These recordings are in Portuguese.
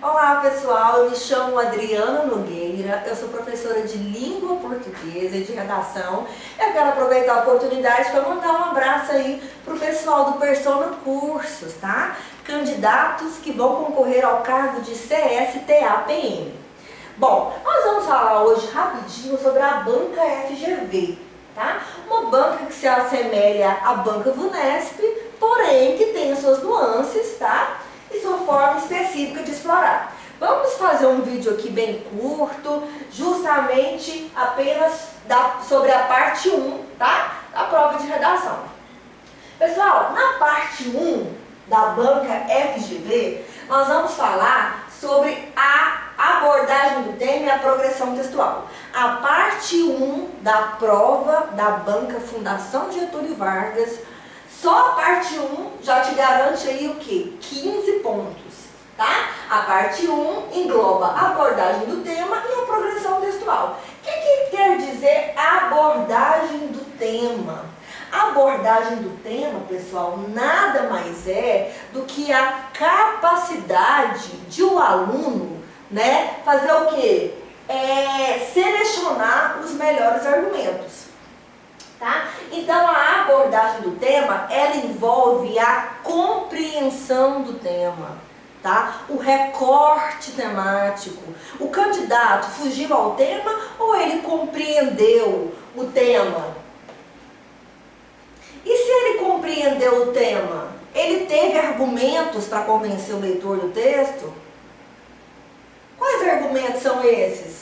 Olá pessoal, eu me chamo Adriana Nogueira, eu sou professora de língua portuguesa e de redação. Eu quero aproveitar a oportunidade para mandar um abraço aí pro pessoal do Persona Cursos, tá? Candidatos que vão concorrer ao cargo de CSTA-PM. Bom, nós vamos falar hoje rapidinho sobre a banca FGV, tá? Uma banca que se assemelha à banca VUNESP, porém que tem as suas nuances, tá? E sua forma específica de explorar. Vamos fazer um vídeo aqui bem curto, justamente apenas sobre a parte 1, tá? Da prova de redação. Pessoal, na parte 1 da banca FGV, nós vamos falar sobre a abordagem do tema e a progressão textual. A parte 1 da prova da banca Fundação Getúlio Vargas, só a parte 1 já te garante aí o quê? 15 pontos, tá? A parte 1 engloba a abordagem do tema e a progressão textual. O que quer dizer abordagem do tema? A abordagem do tema, pessoal, nada mais é do que a capacidade de um aluno, né, fazer o quê? Selecionar os melhores argumentos. Tá? Então a abordagem do tema, ela envolve a compreensão do tema, tá? O recorte temático. O candidato fugiu ao tema ou ele compreendeu o tema? E se ele compreendeu o tema, ele teve argumentos para convencer o leitor do texto? Quais argumentos são esses?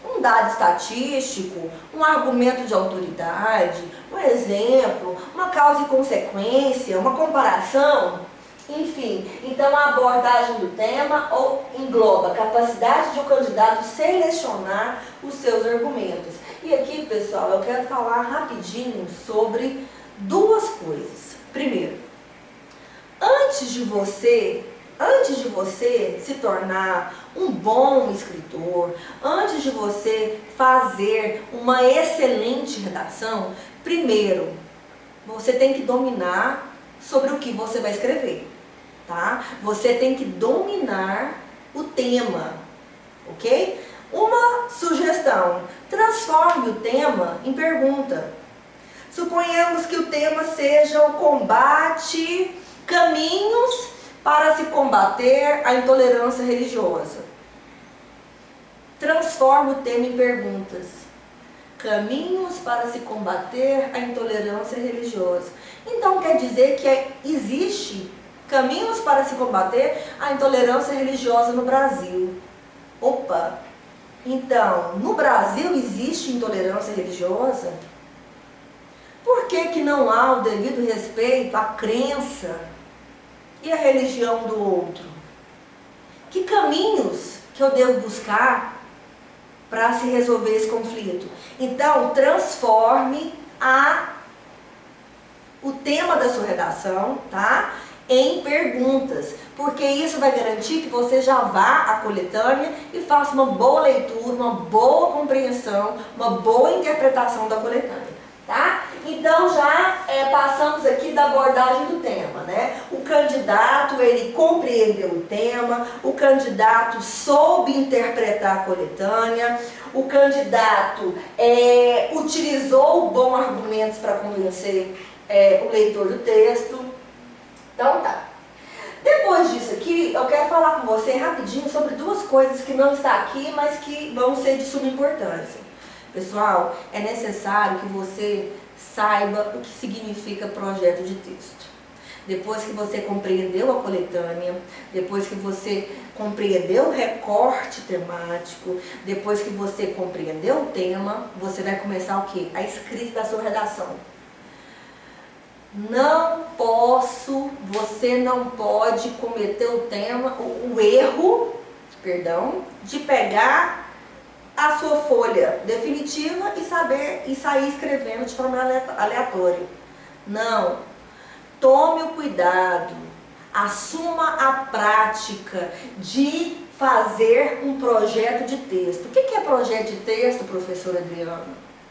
Um dado estatístico, um argumento de autoridade, um exemplo, uma causa e consequência, uma comparação, enfim. Então a abordagem do tema engloba a capacidade de um candidato selecionar os seus argumentos. E aqui, pessoal, eu quero falar rapidinho sobre duas coisas. Primeiro, antes de você se tornar um bom escritor, antes de você fazer uma excelente redação, primeiro, você tem que dominar sobre o que você vai escrever, tá? Você tem que dominar o tema, ok? Uma sugestão, transforme o tema em pergunta. Suponhamos que o tema seja o combate, caminhos para se combater a intolerância religiosa. Transforma o tema em perguntas. Caminhos para se combater a intolerância religiosa. Então quer dizer que existe caminhos para se combater a intolerância religiosa no Brasil. Opa! Então, no Brasil existe intolerância religiosa? Por que não há o devido respeito à crença e a religião do outro? Que caminhos que eu devo buscar para se resolver esse conflito? Então, transforme o tema da sua redação, tá, em perguntas, porque isso vai garantir que você já vá à coletânea e faça uma boa leitura, uma boa compreensão, uma boa interpretação da coletânea, tá? Então já passamos aqui da abordagem do tema, né? O candidato, ele compreendeu o tema, o candidato soube interpretar a coletânea, o candidato utilizou bons argumentos para convencer o leitor do texto. Então tá. Depois disso aqui, eu quero falar com você rapidinho sobre duas coisas que não estão aqui, mas que vão ser de suma importância. Pessoal, é necessário que você saiba o que significa projeto de texto. Depois que você compreendeu a coletânea, depois que você compreendeu o recorte temático, depois que você compreendeu o tema, você vai começar o quê? A escrita da sua redação. Você não pode cometer o erro, de pegar a sua folha definitiva e sair escrevendo de forma aleatória. Não. Tome o cuidado, assuma a prática de fazer um projeto de texto. O que é projeto de texto, professora Adriana?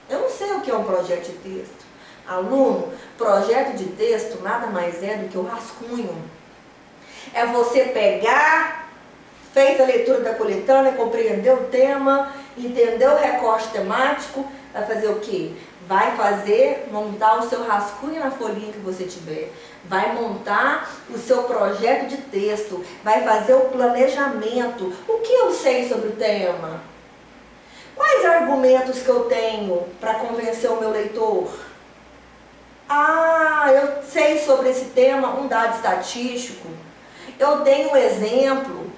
Eu não sei o que é um projeto de texto. Aluno, projeto de texto nada mais é do que o rascunho. É você pegar fez a leitura da coletânea, compreendeu o tema, entendeu o recorte temático, vai fazer o quê? Vai montar o seu rascunho na folhinha que você tiver, vai montar o seu projeto de texto, vai fazer o planejamento. O que eu sei sobre o tema? Quais argumentos que eu tenho para convencer o meu leitor? Eu sei sobre esse tema um dado estatístico, eu tenho um exemplo,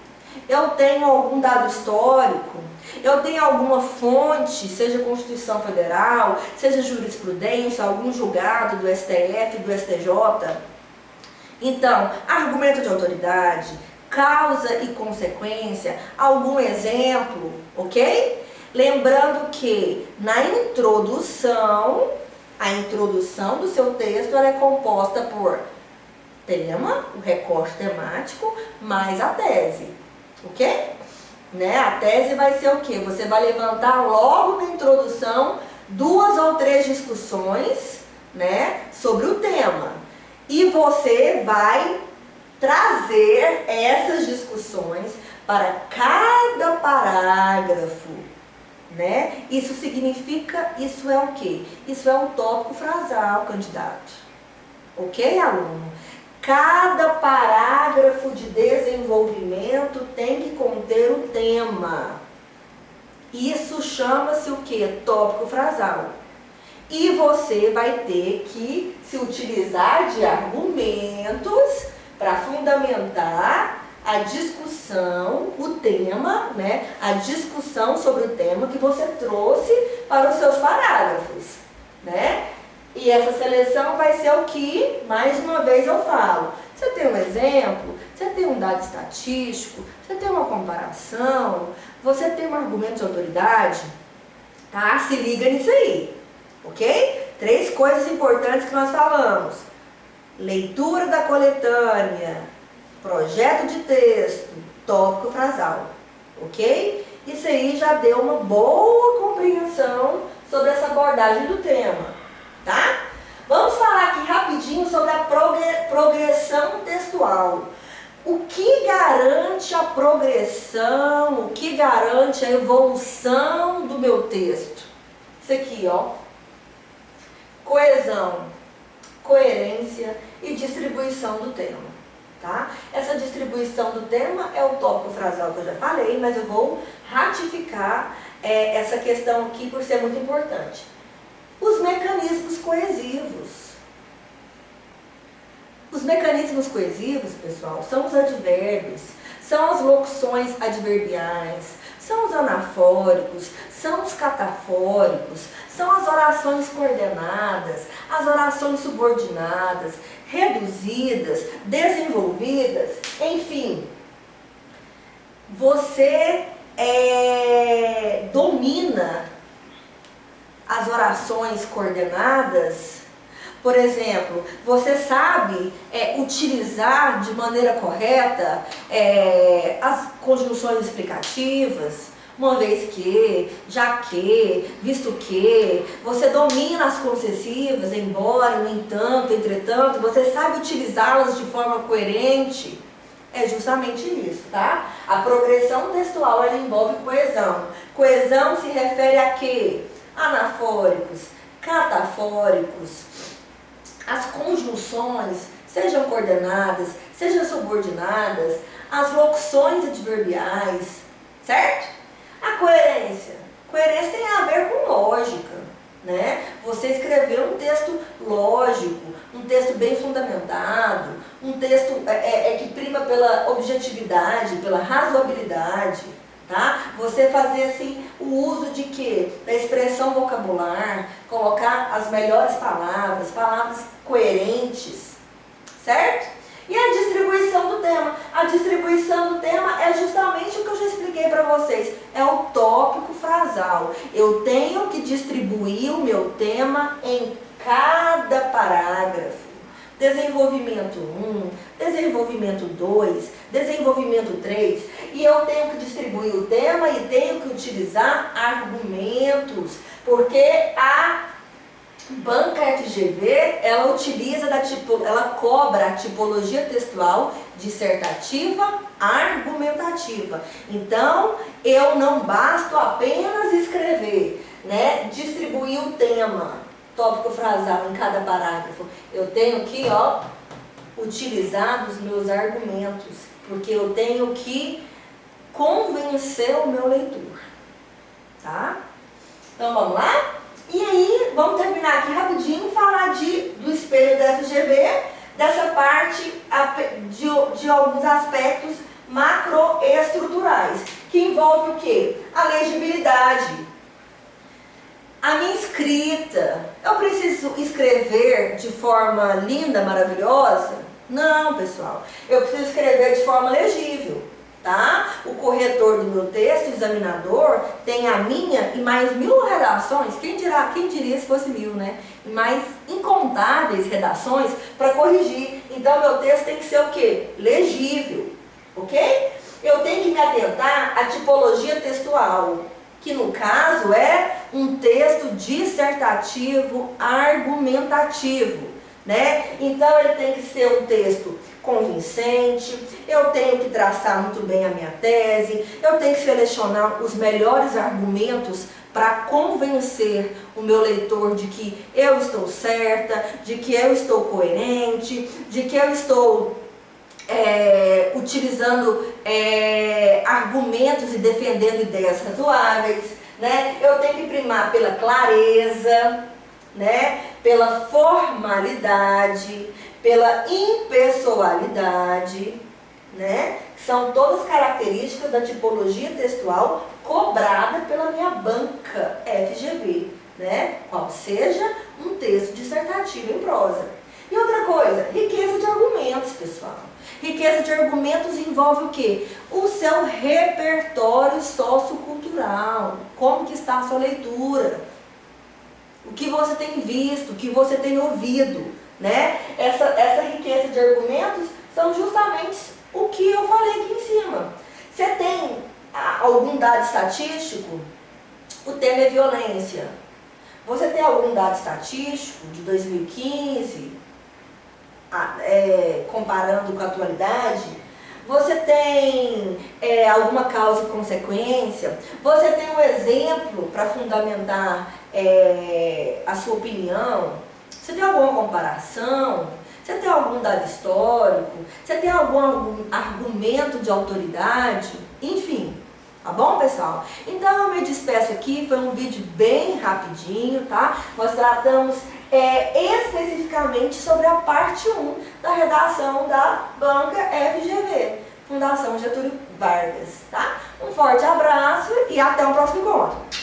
eu tenho algum dado histórico, eu tenho alguma fonte, seja Constituição Federal, seja jurisprudência, algum julgado do STF, do STJ. Então, argumento de autoridade, causa e consequência, algum exemplo, ok? Lembrando que na introdução, a introdução do seu texto ela é composta por tema, o recorte temático, mais a tese, ok? Né? A tese vai ser o quê? Você vai levantar logo na introdução 2 ou 3 discussões, né, sobre o tema. E você vai trazer essas discussões para cada parágrafo, né? Isso é o quê? Isso é um tópico frasal, candidato. Ok, aluno? Cada parágrafo de desenvolvimento tem que conter o tema. Isso chama-se o quê? Tópico frasal. E você vai ter que se utilizar de argumentos para fundamentar a discussão, o tema, né? A discussão sobre o tema que você trouxe para os seus parágrafos, né? E essa seleção vai ser o que, mais uma vez eu falo, você tem um exemplo, você tem um dado estatístico, você tem uma comparação, você tem um argumento de autoridade, tá? Se liga nisso aí, ok? 3 coisas importantes que nós falamos: leitura da coletânea, projeto de texto, tópico frasal, ok? Isso aí já deu uma boa compreensão sobre essa abordagem do tema. Tá? Vamos falar aqui rapidinho sobre a progressão textual. O que garante a progressão, o que garante a evolução do meu texto? Isso aqui, ó. Coesão, coerência e distribuição do tema. Tá? Essa distribuição do tema é o tópico frasal que eu já falei, mas eu vou ratificar essa questão aqui por ser muito importante. Os mecanismos coesivos. Os mecanismos coesivos, pessoal, são os advérbios, são as locuções adverbiais, são os anafóricos, são os catafóricos, são as orações coordenadas, as orações subordinadas, reduzidas, desenvolvidas, enfim. Você domina as orações coordenadas. Por exemplo, você sabe utilizar de maneira correta as conjunções explicativas, uma vez que, já que, visto que. Você domina as concessivas, embora, no entanto, entretanto, você sabe utilizá-las de forma coerente. É justamente isso, tá? A progressão textual, ela envolve coesão. Coesão se refere a quê? Anafóricos, catafóricos, as conjunções, sejam coordenadas, sejam subordinadas, as locuções adverbiais, certo? A coerência. Coerência tem a ver com lógica, né? Você escreveu um texto lógico, um texto bem fundamentado, um texto que prima pela objetividade, pela razoabilidade. Tá? Você fazer assim o uso de quê? Da expressão vocabular, colocar as melhores palavras, palavras coerentes, certo? E a distribuição do tema. A distribuição do tema é justamente o que eu já expliquei para vocês. É o tópico frasal. Eu tenho que distribuir o meu tema em cada parágrafo. Desenvolvimento 1, desenvolvimento 2, desenvolvimento 3, e eu tenho que distribuir o tema e tenho que utilizar argumentos, porque a Banca FGV, ela cobra a tipologia textual dissertativa argumentativa. Então, eu não basto apenas escrever, né? Distribuir o tema, tópico frasal em cada parágrafo. Eu tenho que, utilizar os meus argumentos, porque eu tenho que convencer o meu leitor, tá? Então, vamos lá? E aí, vamos terminar aqui rapidinho, falar do espelho da FGV, dessa parte de alguns aspectos macroestruturais, que envolve o quê? A legibilidade, a minha escrita. Eu preciso escrever de forma linda, maravilhosa? Não, pessoal. Eu preciso escrever de forma legível. Tá? O corretor do meu texto, o examinador, tem a minha e mais 1000 redações, quem diria se fosse 1000, né? E mais incontáveis redações para corrigir. Então, meu texto tem que ser o quê? Legível, ok? Eu tenho que me atentar à tipologia textual, que no caso é um texto dissertativo argumentativo, né? Então, ele tem que ser um texto convincente, eu tenho que traçar muito bem a minha tese, eu tenho que selecionar os melhores argumentos para convencer o meu leitor de que eu estou certa, de que eu estou coerente, de que eu estou utilizando argumentos e defendendo ideias razoáveis, né? Eu tenho que primar pela clareza, né? Pela formalidade, pela impessoalidade, né? São todas características da tipologia textual cobrada pela minha banca FGV, né? Qual seja um texto dissertativo em prosa. E outra coisa, riqueza de argumentos, pessoal. Riqueza de argumentos envolve o quê? O seu repertório sociocultural. Como que está a sua leitura? O que você tem visto, o que você tem ouvido, né? Essa riqueza de argumentos são justamente o que eu falei aqui em cima. Você tem algum dado estatístico? O tema é violência. Você tem algum dado estatístico de 2015, comparando com a atualidade? Você tem alguma causa e consequência? Você tem um exemplo para fundamentar a sua opinião? Você tem alguma comparação? Você tem algum dado histórico? Você tem algum argumento de autoridade? Enfim, tá bom, pessoal? Então eu me despeço aqui, foi um vídeo bem rapidinho, tá? Nós tratamos especificamente sobre a parte 1 da redação da banca FGV, Fundação Getúlio Vargas, tá? Um forte abraço e até o próximo encontro!